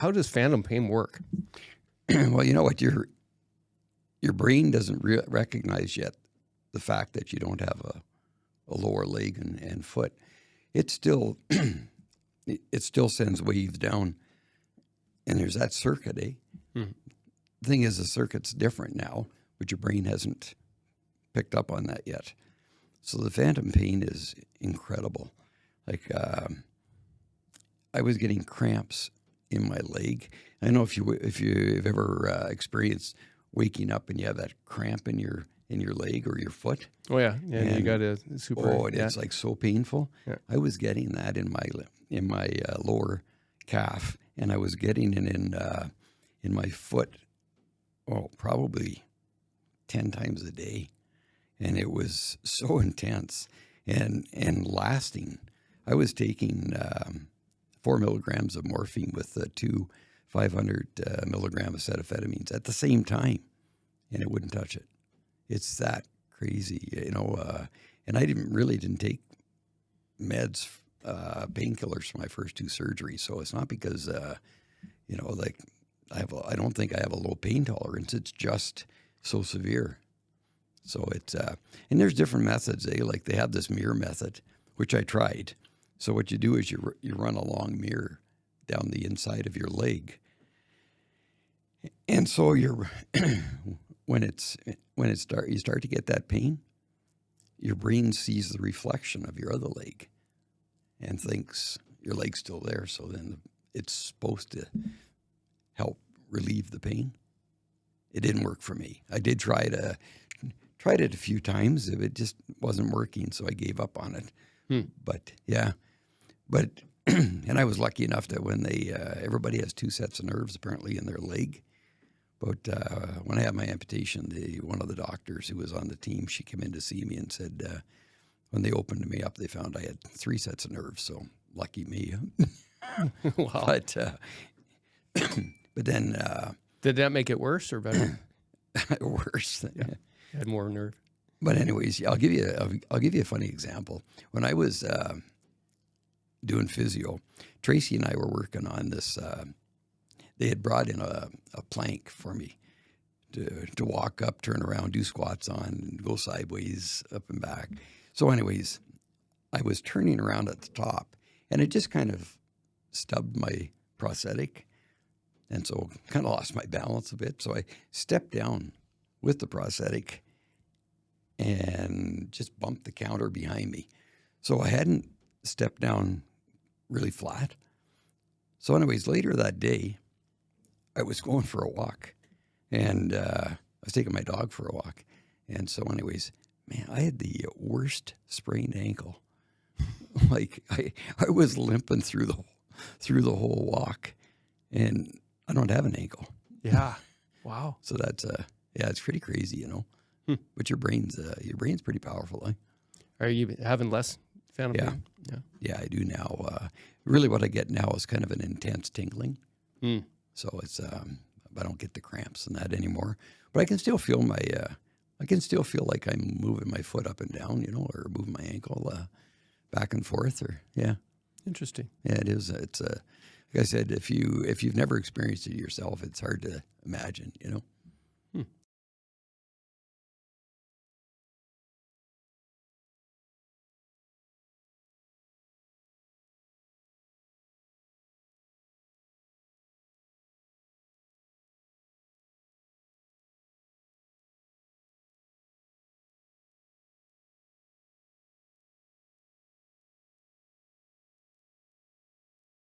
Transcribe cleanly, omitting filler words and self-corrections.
How does phantom pain work? Well, you know what? Your brain doesn't recognize yet the fact that you don't have a lower leg and foot. It still it still sends waves down, and there's that circuit, eh? Hmm. The thing is, the circuit's different now, but your brain hasn't picked up on that yet. So the phantom pain is incredible. Like I was getting cramps in my leg. I don't know if you've ever experienced waking up and you have that cramp in your leg or your foot. Oh yeah, and you got a super. Oh, it's like so painful. Yeah. I was getting that in my lower calf, and I was getting it in my foot. Oh, probably 10 times a day, and it was so intense and lasting. I was taking 4 milligrams of morphine with 500 milligram acetaminophen at the same time, and it wouldn't touch it. It's that crazy, and I didn't take meds, painkillers for my first 2 surgeries. So it's not because, like I don't think I have a low pain tolerance. It's just so severe. So it's, and there's different methods. Like they have this mirror method, which I tried. So what you do is you run a long mirror down the inside of your leg. And so when you start to get that pain, your brain sees the reflection of your other leg and thinks your leg's still there. So then it's supposed to help relieve the pain. It didn't work for me. I did tried it a few times. It just wasn't working, so I gave up on it. But yeah, and I was lucky enough that when everybody has 2 sets of nerves apparently in their leg. But when I had my amputation, one of the doctors who was on the team, she came in to see me and said, when they opened me up, they found I had 3 sets of nerves. So lucky me. Wow. But then did that make it worse or better? Worse. Yeah. Had more nerve. But anyways, I'll give you a funny example. When I was doing physio, Tracy and I were working on this. They had brought in a plank for me to walk up, turn around, do squats on, and go sideways, up and back. So anyways, I was turning around at the top, and it just kind of stubbed my prosthetic, and so kind of lost my balance a bit. So I stepped down with the prosthetic and just bumped the counter behind me. So I hadn't stepped down really flat. So anyways, later that day, I was going for a walk, and I was taking my dog for a walk. And so anyways, man, I had the worst sprained ankle. Like I was limping through the whole walk, and I don't have an ankle. Yeah. Wow. So that's it's pretty crazy, But your brain's pretty powerful, eh? Are you having less phantom pain? Yeah, I do now. Really, what I get now is kind of an intense tingling. So it's I don't get the cramps and that anymore. But I can still feel like I'm moving my foot up and down, or moving my ankle back and forth. Interesting. Yeah, it is. It's like I said, if you've never experienced it yourself, it's hard to imagine,